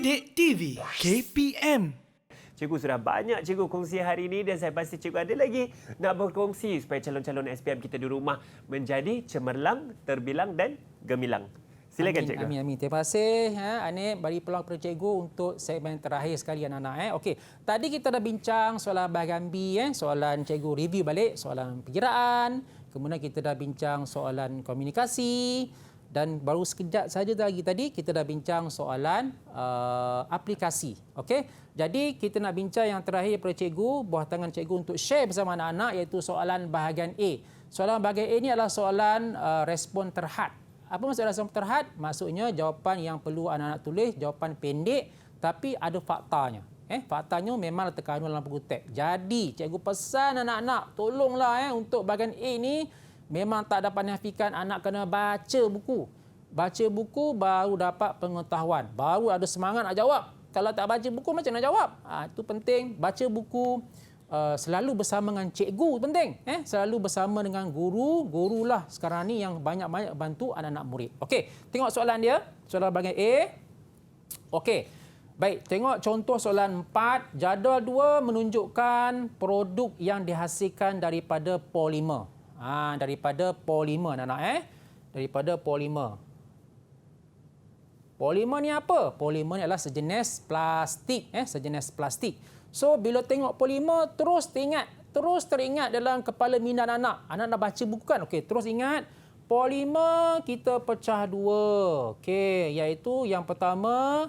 Didik TV KPM. Cikgu sudah banyak cikgu kongsi hari ini dan saya pasti cikgu ada lagi nak berkongsi supaya calon-calon SPM kita di rumah menjadi cemerlang, terbilang dan gemilang. Silakan cikgu. Amin. Terima kasih Anik bagi peluang kepada cikgu untuk segmen terakhir sekali anak-anak. Okey, tadi kita dah bincang soalan bahagian B, soalan cikgu review balik soalan perkiraan, kemudian kita dah bincang soalan komunikasi dan baru sekejap saja lagi tadi kita dah bincang soalan aplikasi. Okey, jadi kita nak bincang yang terakhir pada cikgu, buah tangan cikgu untuk share bersama anak-anak iaitu soalan bahagian A. Soalan bahagian A ini adalah soalan respon terhad. Apa maksud respon terhad? Maksudnya jawapan yang perlu anak-anak tulis, jawapan pendek tapi ada faktanya. Faktanya memang terkandung dalam buku teks. Jadi cikgu pesan anak-anak tolonglah untuk bahagian A ni memang tak dapat nafikan anak kena baca buku. Baca buku baru dapat pengetahuan, baru ada semangat nak jawab. Kalau tak baca buku macam nak jawab? Itu penting. Baca buku selalu bersama dengan cikgu penting. Selalu bersama dengan guru. Gurulah sekarang ni yang banyak-banyak bantu anak-anak murid. Okey, tengok soalan dia. Soalan bahagian A. Okey. Baik, tengok contoh soalan 4. Jadual 2 menunjukkan produk yang dihasilkan daripada polimer. Daripada polimer anak-anak daripada polimer. Polimer ni apa? Polimer ni adalah sejenis plastik, sejenis plastik. So bila tengok polimer terus teringat dalam kepala minda anak. Anak nak baca buku kan? Okey, terus ingat polimer kita pecah dua. Okey, iaitu yang pertama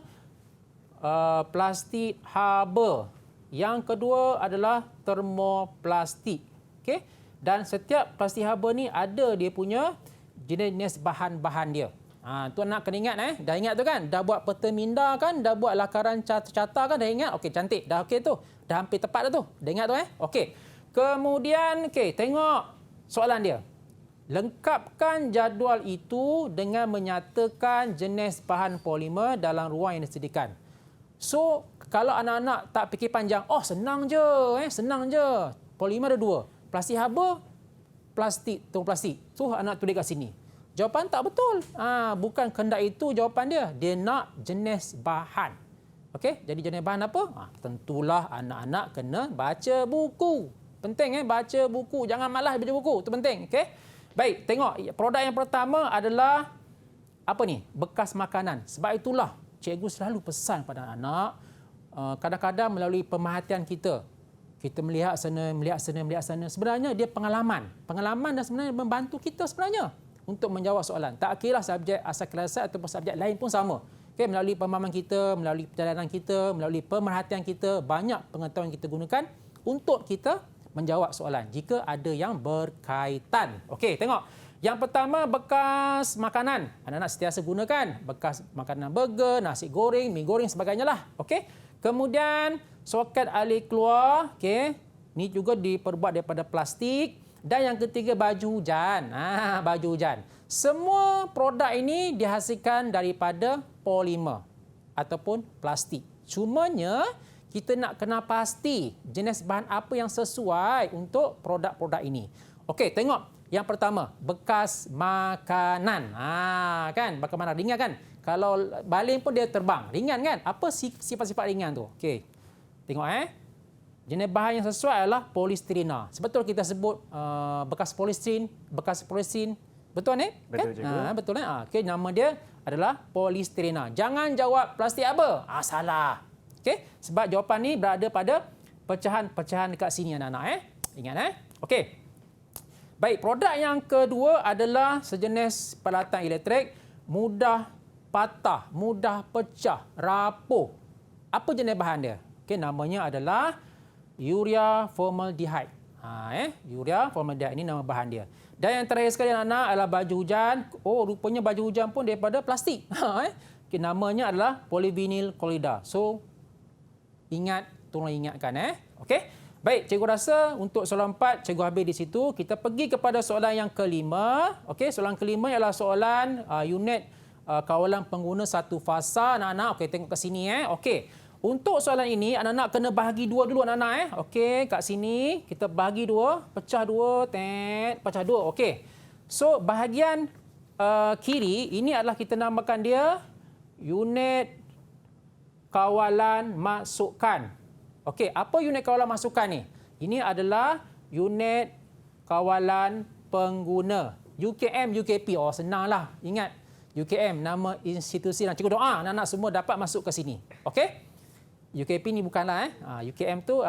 plastik haba. Yang kedua adalah termoplastik. Okey? Dan setiap plastik haba ni ada dia punya jenis bahan-bahan dia. Tu anak kena ingat Dah ingat tu kan? Dah buat peta minda kan? Dah buat lakaran carta kan? Dah ingat? Okey, cantik. Dah okey tu. Dah hampir tepat dah tu. Dah ingat tu Okey. Kemudian tengok soalan dia. Lengkapkan jadual itu dengan menyatakan jenis bahan polimer dalam ruang yang disediakan. So, kalau anak-anak tak fikir panjang, senang je, senang je. Polimer ada dua. Plastik haba, termoplastik. So, anak tulis kat sini. Jawapan tak betul. Bukan kehendak itu jawapan dia. Dia nak jenis bahan. Okey, jadi jenis bahan apa? Tentulah anak-anak kena baca buku. Penting baca buku. Jangan malas baca buku. Itu penting. Okey. Baik, tengok. Produk yang pertama adalah apa ni? Bekas makanan. Sebab itulah cikgu selalu pesan pada anak-anak, kadang-kadang melalui pemerhatian kita melihat sana. Sebenarnya dia pengalaman dan sebenarnya membantu kita sebenarnya untuk menjawab soalan. Tak kira subjek asal kelas ataupun subjek lain pun sama. Okey, melalui pemahaman kita, melalui perjalanan kita, melalui pemerhatian kita, banyak pengetahuan yang kita gunakan untuk kita menjawab soalan jika ada yang berkaitan. Okey, tengok. Yang pertama, bekas makanan. Anak-anak sentiasa gunakan bekas makanan burger, nasi goreng, mi goreng sebagainya lah. Okey. Kemudian soket alir keluar, ni juga diperbuat daripada plastik. Dan yang ketiga, baju hujan. Baju hujan. Semua produk ini dihasilkan daripada polimer ataupun plastik. Cumanya kita nak kena pasti jenis bahan apa yang sesuai untuk produk-produk ini. Okey, tengok. Yang pertama, bekas makanan. Kan? Bekas makanan ringan kan? Kalau baling pun dia terbang. Ringan kan? Apa sifat-sifat ringan tu? Okey. Tengok jenis bahan yang sesuai adalah polistirena. Sebetul kita sebut bekas polistirin. Betul ni? Betul cikgu. Betul Okey, nama dia adalah polistirena. Jangan jawab plastik apa? Salah. Okey, sebab jawapan ni berada pada pecahan-pecahan dekat sini anak-anak Ingat Okey. Baik, produk yang kedua adalah sejenis peralatan elektrik mudah patah, mudah pecah, rapuh. Apa jenis bahan dia? Okey, namanya adalah urea formaldehyde. Urea formaldehyde ini nama bahan dia. Dan yang terakhir sekali anak adalah baju hujan. Rupanya baju hujan pun daripada plastik. Okey, namanya adalah polyvinyl chloride. So, tolong ingatkan Okey. Baik, cikgu rasa untuk soalan 4 cikgu habis di situ. Kita pergi kepada soalan yang kelima. Okey, soalan kelima ialah soalan unit kawalan pengguna satu fasa anak-anak. Okey, tengok ke sini Okey. Untuk soalan ini anak-anak kena bahagi dua dulu anak-anak Okey, kat sini kita bahagi dua, pecah dua, pecah dua. Okey. So, bahagian kiri ini adalah kita namakan dia unit kawalan masukan. Okey, apa unit kawalan masukan ni? Ini adalah unit kawalan pengguna. UKM, UKP. Oh, senanglah. Ingat, UKM, nama institusi. Cikgu doa anak-anak semua dapat masuk ke sini. Okey? UKP ni bukanlah. UKM tu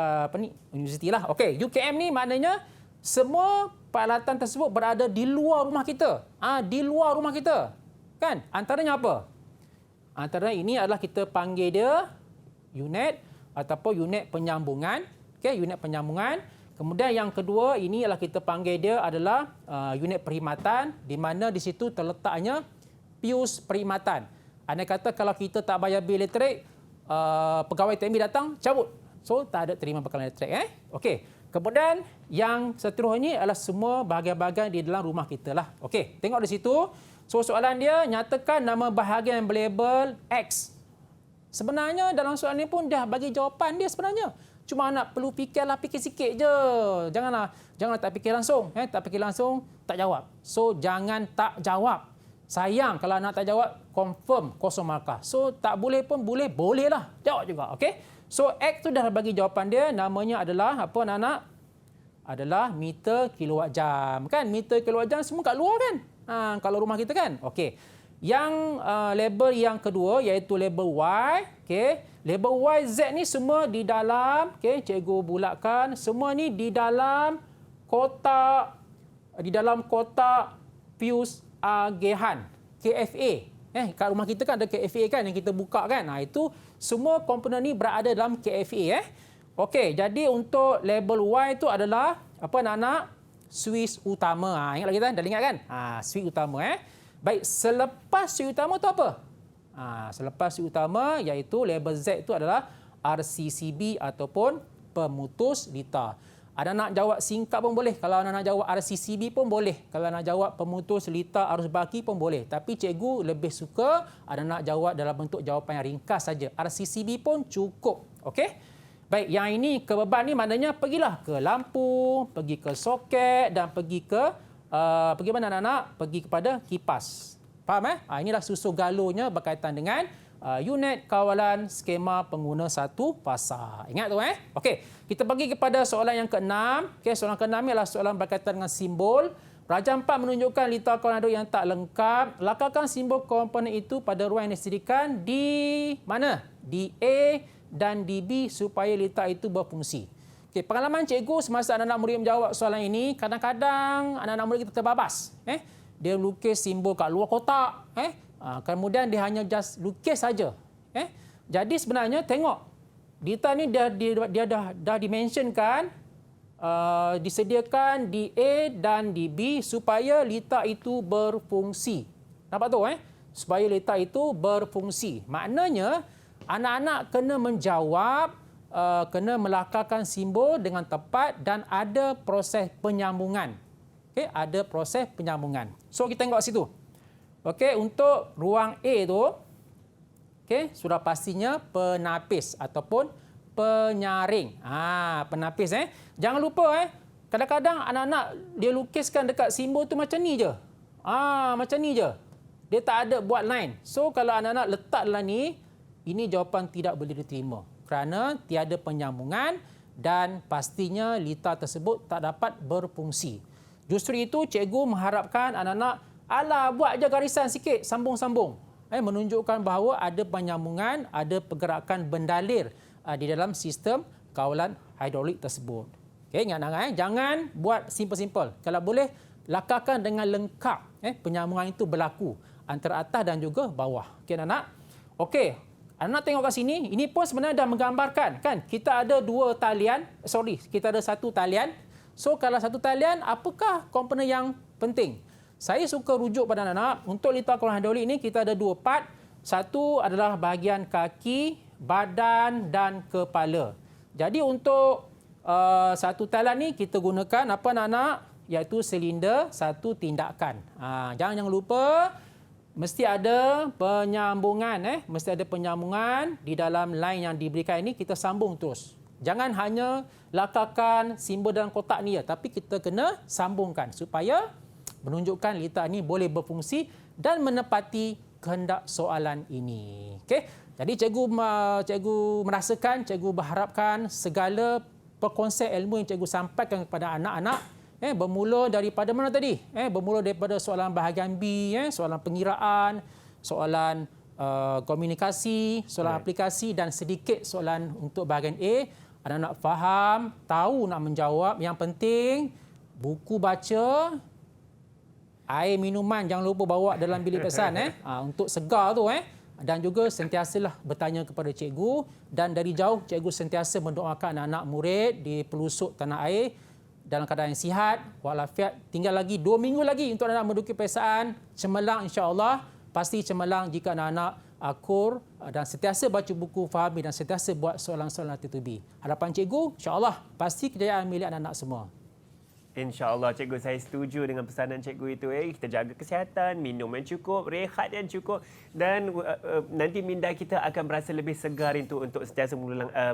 universiti lah. Okey, UKM ni maknanya semua peralatan tersebut berada di luar rumah kita. Di luar rumah kita. Kan? Antaranya apa? Antara ini adalah kita panggil dia unit ataupun unit penyambungan. Okey, unit penyambungan. Kemudian yang kedua, ini adalah kita panggil dia adalah unit perkhidmatan, di mana di situ terletaknya pius perkhidmatan. Andai kata kalau kita tak bayar bil elektrik, pegawai TMB datang, cabut. So, tak ada terima bekalan elektrik. Okey. Kemudian yang seterusnya adalah semua bahagian-bahagian di dalam rumah kita lah. Okey, tengok di situ. So, soalan dia, nyatakan nama bahagian yang berlabel X. Sebenarnya dalam soalan ini pun dah bagi jawapan dia sebenarnya. Cuma nak perlu fikir sikit je. Janganlah tak fikir langsung. Tak fikir langsung, tak jawab. So, jangan tak jawab. Sayang kalau anak tak jawab, confirm kosong markah. So, tak boleh pun boleh lah. Jawab juga, okey? So, X tu dah bagi jawapan dia. Namanya adalah, apa anak-anak? Adalah meter kilowatt jam. Kan? Meter kilowatt jam semua kat luar kan? Kalau rumah kita kan? Okey. Yang label yang kedua iaitu label Y. Okey. Label Y, Z ni semua di dalam, okey, cikgu bulatkan, semua ni di dalam kotak fuse agehan, KFA. Kat rumah kita kan ada KFA kan yang kita buka kan. Itu semua komponen ni berada dalam KFA. Okey, jadi untuk label Y itu adalah apa anak-anak? Suis utama. Ingat lagi kan? Dah ingat kan? Suis utama. Baik, selepas suis utama tu apa? Selepas suis utama iaitu label Z itu adalah RCCB ataupun pemutus litar. Anak-anak jawab singkat pun boleh. Kalau anak-anak jawab RCCB pun boleh. Kalau anak jawab pemutus litar arus baki pun boleh. Tapi cikgu lebih suka anak-anak jawab dalam bentuk jawapan yang ringkas saja. RCCB pun cukup. Okey? Baik, yang ini kebeban ni maknanya pergilah ke lampu, pergi ke soket dan pergi ke pergi mana anak-anak? Pergi kepada kipas. Faham inilah susu galurnya berkaitan dengan unit kawalan skema pengguna satu fasa. Ingat tu Okey, kita pergi kepada soalan yang ke-6. Okey, soalan ke-6 ialah soalan berkaitan dengan simbol. Raja 4 menunjukkan litar kawalan aduk yang tak lengkap. Lakarkan simbol komponen itu pada ruang yang disediakan di mana? Di A dan di B supaya litar itu berfungsi. Okey, pengalaman cikgu semasa anak-anak murid menjawab soalan ini, kadang-kadang anak-anak murid kita terbabas. Dia lukis simbol kat luar kotak. Kemudian dia hanya just lukis saja. Jadi sebenarnya tengok, litar ni dia dah dimensionkan, disediakan di A dan di B supaya litar itu berfungsi. Nampak tu supaya litar itu berfungsi. Maknanya anak-anak kena menjawab, kena melakarkan simbol dengan tepat dan ada proses penyambungan. Okey, ada proses penyambungan. So kita tengok situ. Okey, untuk ruang A tu, okey, sudah pastinya penapis ataupun penyaring. Penapis Jangan lupa kadang-kadang anak-anak dia lukiskan dekat simbol tu macam ni je. Macam ni je. Dia tak ada buat line. So kalau anak-anak letak dalam ni, ini jawapan tidak boleh diterima kerana tiada penyambungan dan pastinya litar tersebut tak dapat berfungsi. Justru itu cikgu mengharapkan anak-anak buat je garisan sikit, sambung-sambung. Menunjukkan bahawa ada penyambungan, ada pergerakan bendalir di dalam sistem kawalan hidrolik tersebut. Okey, ingat anak-anak jangan buat simple-simple. Kalau boleh lakarkan dengan lengkap. Penyambungan itu berlaku antara atas dan juga bawah. Okey anak-anak. Okey, anak tengok kat sini, ini pun sebenarnya dah menggambarkan kan. Kita ada kita ada satu talian. So kalau satu talian, apakah komponen yang penting? Saya suka rujuk pada anak-anak, untuk litar kawalan hidrolik ini kita ada dua part. Satu adalah bahagian kaki, badan dan kepala. Jadi untuk satu talian ni kita gunakan apa anak-anak? Iaitu silinder satu tindakan. Jangan lupa mesti ada penyambungan. Mesti ada penyambungan di dalam line yang diberikan ini, kita sambung terus. Jangan hanya lakarkan simbol dalam kotak ni tapi kita kena sambungkan supaya menunjukkan litar ini boleh berfungsi dan menepati kehendak soalan ini. Okey. Jadi cikgu merasakan, cikgu berharapkan segala perkongsian ilmu yang cikgu sampaikan kepada anak-anak bermula daripada mana tadi? Bermula daripada soalan bahagian B, soalan pengiraan, soalan komunikasi, soalan aplikasi dan sedikit soalan untuk bahagian A. Anak-anak faham, tahu nak menjawab. Yang penting, buku baca, air minuman jangan lupa bawa dalam bilik pesan untuk segar tu dan juga sentiasalah bertanya kepada cikgu dan dari jauh cikgu sentiasa mendoakan anak-anak murid di pelosok tanah air dalam keadaan yang sihat walafiat. Tinggal lagi 2 minggu lagi untuk anak-anak menduduki peperiksaan cemerlang, insya-Allah pasti cemerlang jika anak-anak akur dan sentiasa baca buku, fahami dan sentiasa buat soalan-soalan tertubi. Harapan cikgu, insya-Allah pasti kejayaan milik anak-anak semua. InsyaAllah, cikgu, saya setuju dengan pesanan cikgu itu. Kita jaga kesihatan, minum yang cukup, rehat yang cukup dan nanti minda kita akan berasa lebih segar untuk sentiasa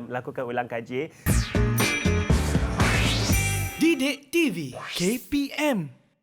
melakukan ulang kaji. Didik TV KPM